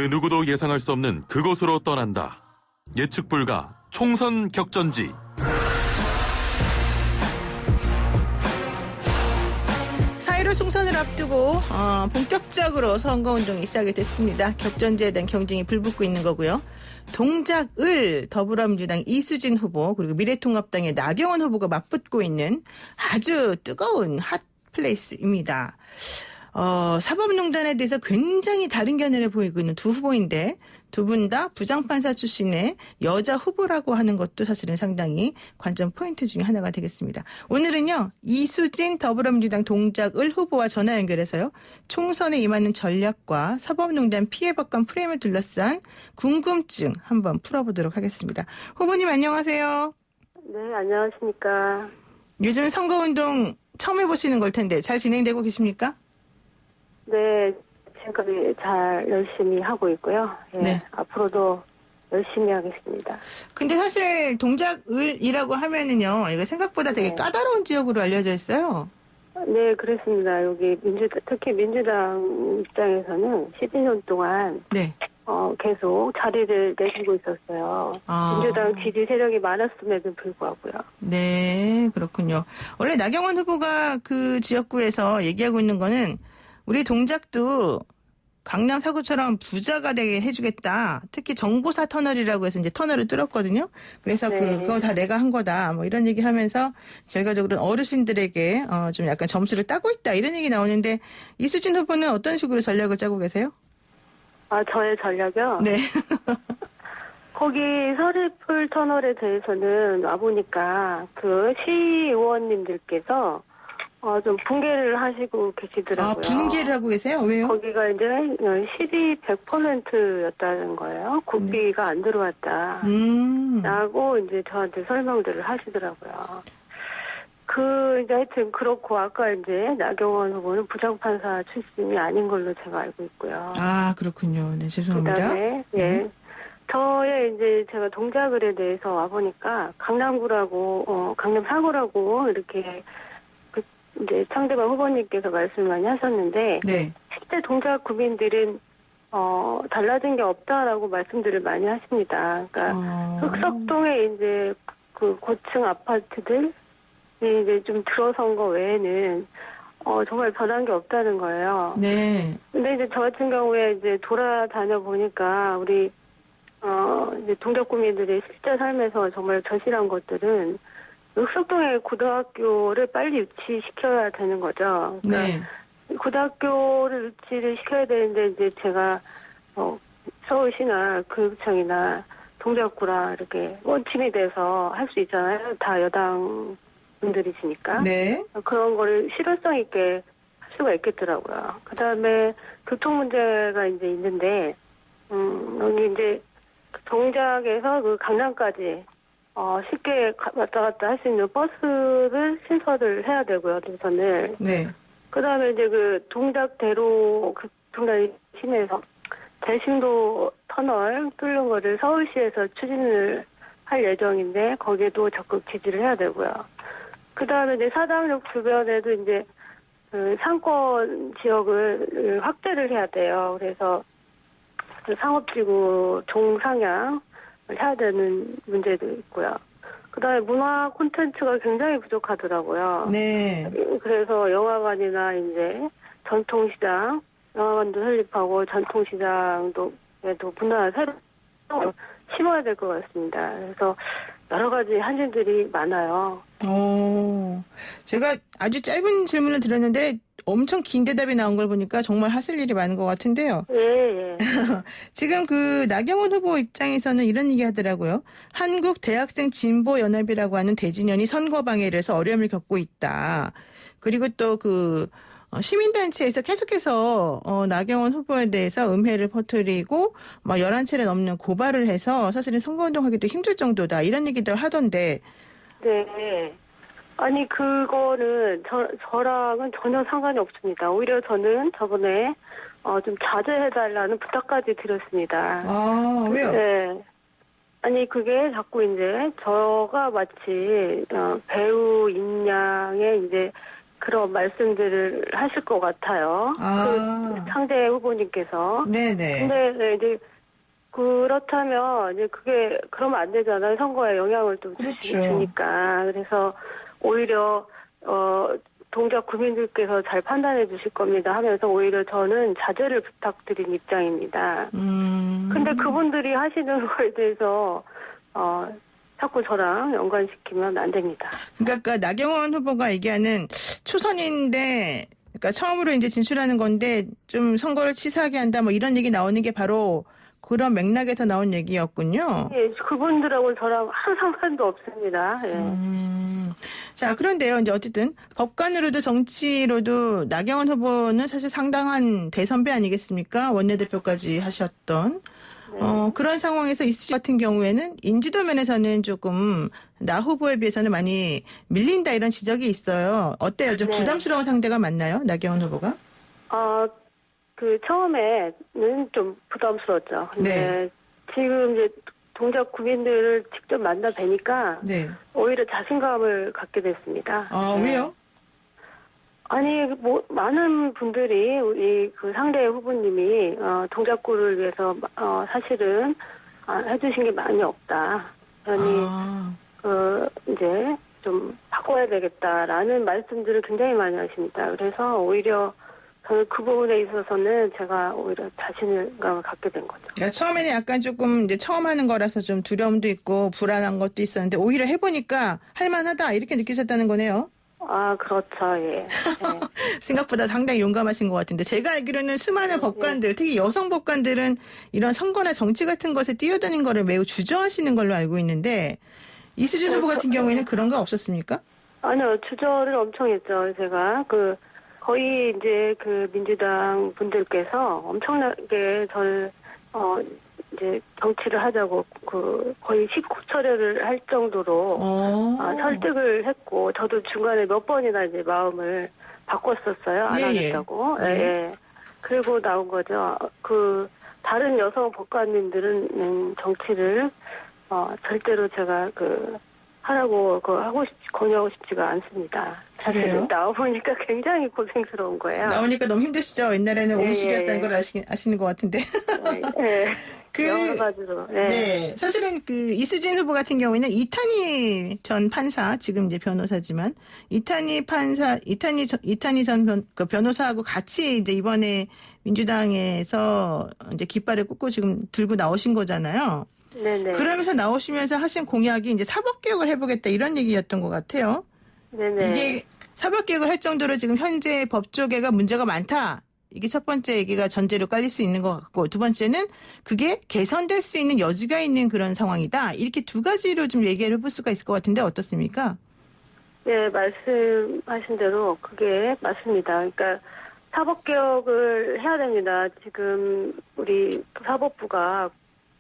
그 누구도 예상할 수 없는 그곳으로 떠난다. 예측 불가 총선 격전지. 총선을 앞두고 본격적으로 선거운동이 시작이 됐습니다. 격전지에 대한 경쟁이 불붙고 있는 거고요. 동작을 더불어민주당 이수진 후보 그리고 미래통합당의 나경원 후보가 맞붙고 있는 아주 뜨거운 핫플레이스입니다. 사법농단에 대해서 굉장히 다른 견해를 보이고 있는 두 후보인데 두 분 다 부장판사 출신의 여자 후보라고 하는 것도 사실은 상당히 관전 포인트 중에 하나가 되겠습니다. 오늘은요. 이수진 더불어민주당 동작을 후보와 전화 연결해서요. 총선에 임하는 전략과 사법농단 피해법관 프레임을 둘러싼 궁금증 한번 풀어보도록 하겠습니다. 후보님 안녕하세요. 네, 안녕하십니까. 요즘 선거운동 처음 해보시는 걸 텐데 잘 진행되고 계십니까? 네, 지금까지 잘 열심히 하고 있고요. 예, 네. 앞으로도 열심히 하겠습니다. 근데 사실 동작을이라고 하면은요, 이거 생각보다 되게 네. 까다로운 지역으로 알려져 있어요. 네, 그렇습니다. 여기 특히 민주당 입장에서는 12년 동안 네. 계속 자리를 내주고 있었어요. 민주당 지지 세력이 많았음에도 불구하고요. 네, 그렇군요. 원래 나경원 후보가 그 지역구에서 얘기하고 있는 거는 우리 동작도 강남 사구처럼 부자가 되게 해주겠다. 특히 정보사 터널이라고 해서 이제 터널을 뚫었거든요. 그래서 네. 그거 다 내가 한 거다. 뭐 이런 얘기 하면서 결과적으로는 어르신들에게 좀 약간 점수를 따고 있다. 이런 얘기 나오는데 이수진 후보는 어떤 식으로 전략을 짜고 계세요? 저의 전략이요? 네. 거기 서리풀 터널에 대해서는 와보니까 그 시의원님들께서 좀 붕괴를 하시고 계시더라고요. 붕괴를 하고 계세요? 왜요? 거기가 이제 실이 100%였다는 거예요. 국비가 안 들어왔다. 라고 이제 저한테 설명들을 하시더라고요. 이제 하여튼 그렇고 아까 이제 나경원 후보는 부장판사 출신이 아닌 걸로 제가 알고 있고요. 그렇군요. 네, 죄송합니다. 그다음에 예. 저의 이제 제가 동작을에 대해서 와보니까 강남구라고, 강남 사구라고 이렇게 이제 상대방 후보님께서 말씀을 많이 하셨는데, 네. 실제 동작 구민들은, 달라진 게 없다라고 말씀들을 많이 하십니다. 그러니까, 흑석동에 이제 그 고층 아파트들이 이제 좀 들어선 거 외에는, 정말 변한 게 없다는 거예요. 네. 근데 이제 저 같은 경우에 이제 돌아다녀 보니까 우리, 이제 동작 구민들의 실제 삶에서 정말 절실한 것들은 흑석동의 고등학교를 빨리 유치시켜야 되는 거죠. 그러니까 네. 고등학교를 유치를 시켜야 되는데 이제 제가 서울시나 교육청이나 동작구라 이렇게 원팀이 돼서 할 수 있잖아요. 다 여당 분들이시니까. 네. 그런 거를 실효성 있게 할 수가 있겠더라고요. 그다음에 교통 문제가 이제 있는데 여기 이제 동작에서 그 강남까지 쉽게 왔다 갔다 할 수 있는 버스를 신설을 해야 되고요, 노선을. 네. 그 다음에 이제 그 동작대로 교통단위 심해서 대심도 터널 뚫는 거를 서울시에서 추진을 할 예정인데 거기에도 적극 지지를 해야 되고요. 그 다음에 이제 사당역 주변에도 이제 그 상권 지역을 확대를 해야 돼요. 그래서 그 상업지구 종상향 해야 되는 문제도 있고요. 그다음에 문화 콘텐츠가 굉장히 부족하더라고요. 네. 그래서 영화관이나 이제 전통시장, 영화관도 설립하고 전통시장도 문화 새로 심어야 될 것 같습니다. 그래서 여러 가지 한진들이 많아요. 제가 아주 짧은 질문을 드렸는데 엄청 긴 대답이 나온 걸 보니까 정말 하실 일이 많은 것 같은데요. 예. 지금 그 나경원 후보 입장에서는 이런 얘기 하더라고요. 한국 대학생 진보 연합이라고 하는 대진연이 선거 방해를 해서 어려움을 겪고 있다. 그리고 또 그 시민단체에서 계속해서 나경원 후보에 대해서 음해를 퍼뜨리고 막 11차례 넘는 고발을 해서 사실은 선거운동하기도 힘들 정도다. 이런 얘기들 하던데. 네. 아니 그거는 저랑은 전혀 상관이 없습니다. 오히려 저는 저번에 좀 자제해달라는 부탁까지 드렸습니다. 왜요? 네. 아니 그게 자꾸 이제 저가 마치 배우 인양에 이제 그런 말씀들을 하실 것 같아요. 아. 그 상대 후보님께서. 네네. 근데 네, 이제 그렇다면 이제 그게 그러면 안 되잖아요. 선거에 영향을 또 그렇죠. 주니까. 그래서 오히려 동작 구민들께서 잘 판단해 주실 겁니다 하면서 오히려 저는 자제를 부탁드린 입장입니다. 근데 그분들이 하시는 거에 대해서 자꾸 저랑 연관시키면 안 됩니다. 그러니까 나경원 후보가 얘기하는 초선인데, 그러니까 처음으로 이제 진출하는 건데 좀 선거를 치사하게 한다, 뭐 이런 얘기 나오는 게 바로 그런 맥락에서 나온 얘기였군요. 예, 그분들하고는 저랑 한 상관도 없습니다. 예. 자, 그런데요, 이제 어쨌든 법관으로도 정치로도 나경원 후보는 사실 상당한 대선배 아니겠습니까? 원내대표까지 하셨던. 그런 상황에서 이수지 같은 경우에는 인지도 면에서는 조금 나 후보에 비해서는 많이 밀린다 이런 지적이 있어요. 어때요? 좀 네. 부담스러운 상대가 맞나요? 나경원 후보가? 그 처음에는 좀 부담스러웠죠. 근데 지금 이제 동작 구민들을 직접 만나 뵈니까 네. 오히려 자신감을 갖게 됐습니다. 왜요? 아니, 뭐, 많은 분들이 우리 그 상대 후보님이, 동작구를 위해서, 사실은, 해주신 게 많이 없다. 연이, 이제 좀 바꿔야 되겠다라는 말씀들을 굉장히 많이 하십니다. 그래서 오히려 저는 그 부분에 있어서는 제가 오히려 자신감을 갖게 된 거죠. 그러니까 처음에는 약간 조금 이제 처음 하는 거라서 좀 두려움도 있고 불안한 것도 있었는데 오히려 해보니까 할만하다 이렇게 느끼셨다는 거네요. 그렇죠, 예. 네. 생각보다 상당히 용감하신 것 같은데 제가 알기로는 수많은 법관들, 특히 여성 법관들은 이런 선거나 정치 같은 것에 뛰어드는 거를 매우 주저하시는 걸로 알고 있는데 이수진 후보 같은 경우에는 그런 거 없었습니까? 아니요, 주저를 엄청 했죠. 제가 거의 이제 그 민주당 분들께서 엄청나게 저를 이제 정치를 하자고 거의 19철회를 할 정도로 설득을 했고 저도 중간에 몇 번이나 이제 마음을 바꿨었어요. 안 하겠다고. 예. 그리고 나온 거죠. 다른 여성 법관님들은 정치를 절대로 제가 하라고 권유하고 싶지가 않습니다. 사실 나와보니까 굉장히 고생스러운 거예요. 나오니까 너무 힘드시죠? 옛날에는 온실이었다는 걸 아시는 것 같은데. 여러 가지로. 네. 사실은 이수진 후보 같은 경우에는 이탄희 전 판사, 지금 이제 변호사지만, 이탄희 전 변호사하고 같이 이제 이번에 민주당에서 이제 깃발을 꽂고 지금 들고 나오신 거잖아요. 네네. 그러면서 나오시면서 하신 공약이 이제 사법개혁을 해보겠다 이런 얘기였던 것 같아요. 네네. 이게 사법개혁을 할 정도로 지금 현재 법조계가 문제가 많다. 이게 첫 번째 얘기가 전제로 깔릴 수 있는 것 같고 두 번째는 그게 개선될 수 있는 여지가 있는 그런 상황이다. 이렇게 두 가지로 좀 얘기를 해볼 수가 있을 것 같은데 어떻습니까? 네, 말씀하신 대로 그게 맞습니다. 그러니까 사법개혁을 해야 됩니다. 지금 우리 사법부가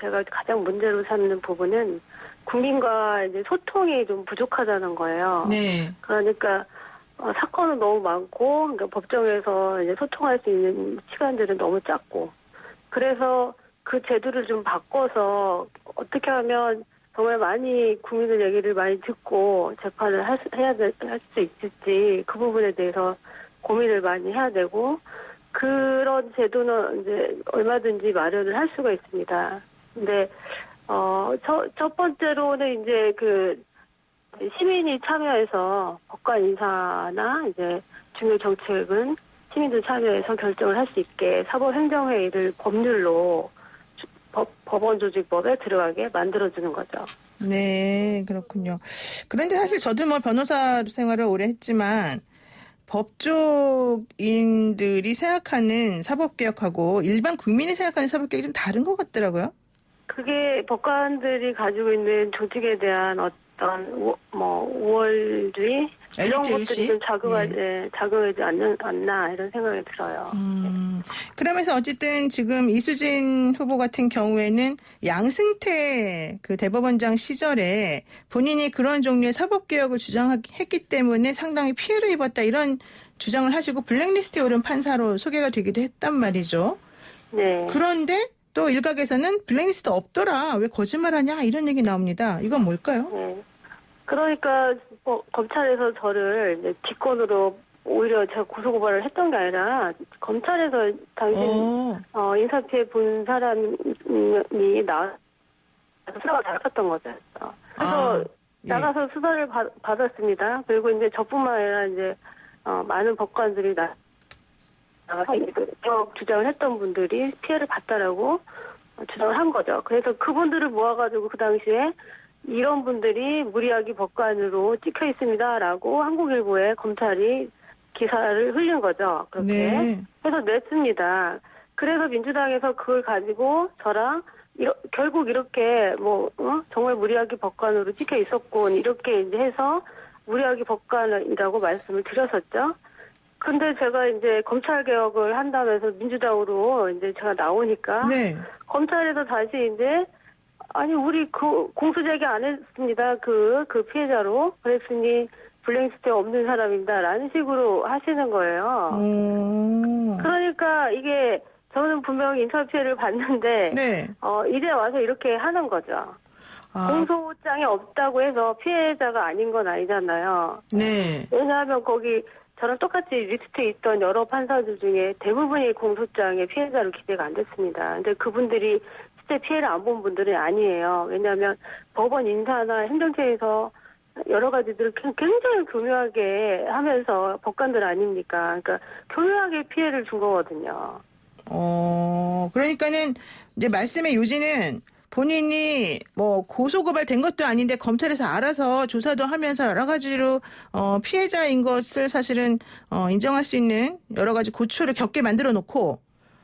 제가 가장 문제로 삼는 부분은 국민과 이제 소통이 좀 부족하다는 거예요. 네. 그러니까 사건은 너무 많고, 그러니까 법정에서 이제 소통할 수 있는 시간들은 너무 작고, 그래서 그 제도를 좀 바꿔서 어떻게 하면 정말 많이 국민의 얘기를 많이 듣고 재판을 할 수 있을지 그 부분에 대해서 고민을 많이 해야 되고, 그런 제도는 이제 얼마든지 마련을 할 수가 있습니다. 근데 첫 번째로는 이제 시민이 참여해서 법관 인사나 이제 중요 정책은 시민들 참여해서 결정을 할 수 있게 사법행정회의를 법률로 법원조직법에 들어가게 만들어주는 거죠. 네, 그렇군요. 그런데 사실 저도 뭐 변호사 생활을 오래 했지만 법조인들이 생각하는 사법개혁하고 일반 국민이 생각하는 사법개혁이 좀 다른 것 같더라고요. 그게 법관들이 가지고 있는 조직에 대한 어떤 우월주의 이런 것들이 좀 작용하지 않나 이런 생각이 들어요. 그러면서 어쨌든 지금 이수진 후보 같은 경우에는 양승태 대법원장 시절에 본인이 그런 종류의 사법개혁을 주장했기 때문에 상당히 피해를 입었다 이런 주장을 하시고 블랙리스트에 오른 판사로 소개가 되기도 했단 말이죠. 네. 그런데 또 일각에서는 블랙리스트 없더라. 왜 거짓말하냐 이런 얘기 나옵니다. 이건 뭘까요? 네. 그러니까 검찰에서 저를 이제 직권으로 오히려 제가 고소고발을 했던 게 아니라 검찰에서 당신 인사피해 본 사람이 수사가 나갔던 거죠. 그래서 나가서 수사를 받았습니다. 그리고 이제 저뿐만 아니라 이제 많은 법관들이 나가서 주장을 했던 분들이 피해를 봤다라고 주장을 한 거죠. 그래서 그분들을 모아가지고 그 당시에 이런 분들이 무리하기 법관으로 찍혀 있습니다라고 한국일보에 검찰이 기사를 흘린 거죠. 그렇게 네. 해서 냈습니다. 그래서 민주당에서 그걸 가지고 저랑 결국 이렇게 정말 무리하기 법관으로 찍혀 있었고 이렇게 이제 해서 무리하기 법관이라고 말씀을 드렸었죠. 근데 제가 이제 검찰 개혁을 한다면서 민주당으로 이제 제가 나오니까 네. 검찰에서 다시 이제 아니 우리 그 공소 제기 안 했습니다. 그 피해자로 그랬으니 블랙리스트에 없는 사람입니다라는 식으로 하시는 거예요. 그러니까 이게 저는 분명히 인사피해를 봤는데 네. 이제 와서 이렇게 하는 거죠. 공소장이 없다고 해서 피해자가 아닌 건 아니잖아요. 네. 왜냐하면 거기 저랑 똑같이 리스트에 있던 여러 판사들 중에 대부분이 공소장에 피해자로 기재가 안 됐습니다. 근데 그분들이 실제 피해를 안 본 분들은 아니에요. 왜냐하면 법원 인사나 행정처에서 여러 가지들을 굉장히 교묘하게 하면서 법관들 아닙니까? 그러니까 교묘하게 피해를 준 거거든요. 그러니까는 이제 말씀의 요지는 본인이 고소고발 된 것도 아닌데 검찰에서 알아서 조사도 하면서 여러 가지로 피해자인 것을 사실은 인정할 수 있는 여러 가지 고초를 겪게 만들어 놓고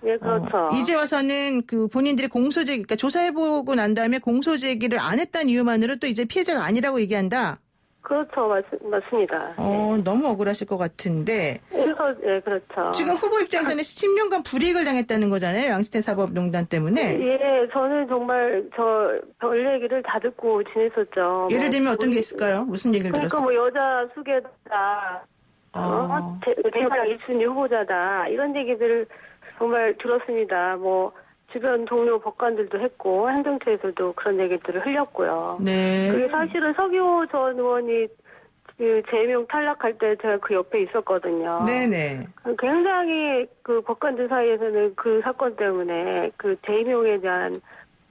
예, 그렇죠. 이제 와서는 그 본인들이 공소제기, 그러니까 조사해보고 난 다음에 공소제기를 안 했다는 이유만으로 또 이제 피해자가 아니라고 얘기한다. 그렇죠. 맞습니다. 너무 억울하실 것 같은데. 그래서, 예, 그렇죠. 지금 후보 입장에서는 10년간 불이익을 당했다는 거잖아요. 양승태 사법농단 때문에. 예, 저는 정말 별 얘기를 다 듣고 지냈었죠. 예를 들면 어떤 게 있을까요? 무슨 얘기를 그러니까 들었어요? 여자 수계다. 대상 1순위 후보자다. 이런 얘기들을 정말 들었습니다. 주변 동료 법관들도 했고 행정처에서도 그런 얘기들을 흘렸고요. 네. 그리고 사실은 서기호 전 의원이 재임용 탈락할 때 제가 그 옆에 있었거든요. 네네. 굉장히 그 법관들 사이에서는 그 사건 때문에 그 재임용에 대한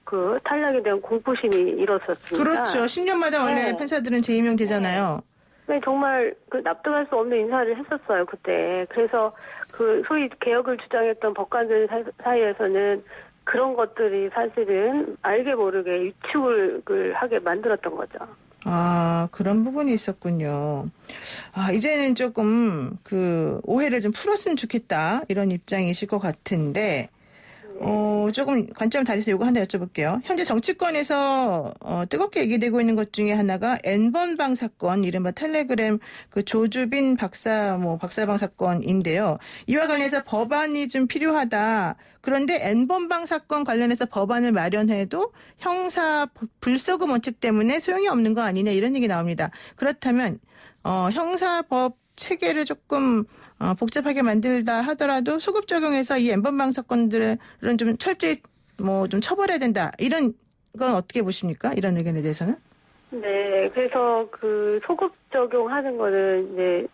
그 탈락에 대한 공포심이 일었었습니다. 그렇죠. 10년마다 원래 판사들은 재임용 되잖아요. 네, 정말 납득할 수 없는 인사를 했었어요, 그때. 그래서 소위 개혁을 주장했던 법관들 사이에서는 그런 것들이 사실은 알게 모르게 유축을 하게 만들었던 거죠. 그런 부분이 있었군요. 이제는 조금 오해를 좀 풀었으면 좋겠다. 이런 입장이실 것 같은데, 조금 관점을 다르서 요거 하나 여쭤볼게요. 현재 정치권에서 뜨겁게 얘기되고 있는 것 중에 하나가 N번방 사건, 이른바 텔레그램 조주빈 박사방 사건인데요. 이와 관련해서 법안이 좀 필요하다. 그런데 N번방 사건 관련해서 법안을 마련해도 형사 불소금 원칙 때문에 소용이 없는 거 아니냐 이런 얘기 나옵니다. 그렇다면 형사법 체계를 조금 복잡하게 만들다 하더라도 소급 적용해서 이 N번방 사건들은 좀 철저히 좀 처벌해야 된다. 이런 건 어떻게 보십니까? 이런 의견에 대해서는? 네, 그래서 소급 적용하는 거는 이제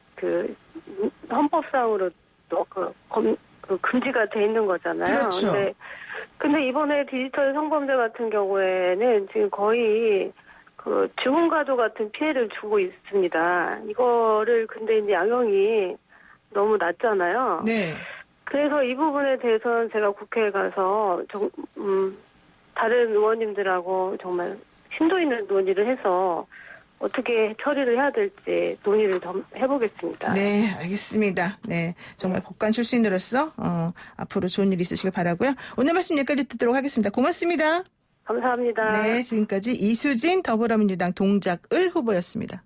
헌법상으로 또 금지가 돼 있는 거잖아요. 그렇죠. 근데 이번에 디지털 성범죄 같은 경우에는 지금 거의 주문과도 같은 피해를 주고 있습니다. 이거를 근데 이제 양형이 너무 낮잖아요. 네. 그래서 이 부분에 대해서는 제가 국회에 가서 다른 의원님들하고 정말 심도 있는 논의를 해서 어떻게 처리를 해야 될지 논의를 좀 해보겠습니다. 네, 알겠습니다. 네, 정말 법관 출신으로서 앞으로 좋은 일 있으시길 바라고요. 오늘 말씀 여기까지 듣도록 하겠습니다. 고맙습니다. 감사합니다. 네, 지금까지 이수진 더불어민주당 동작을 후보였습니다.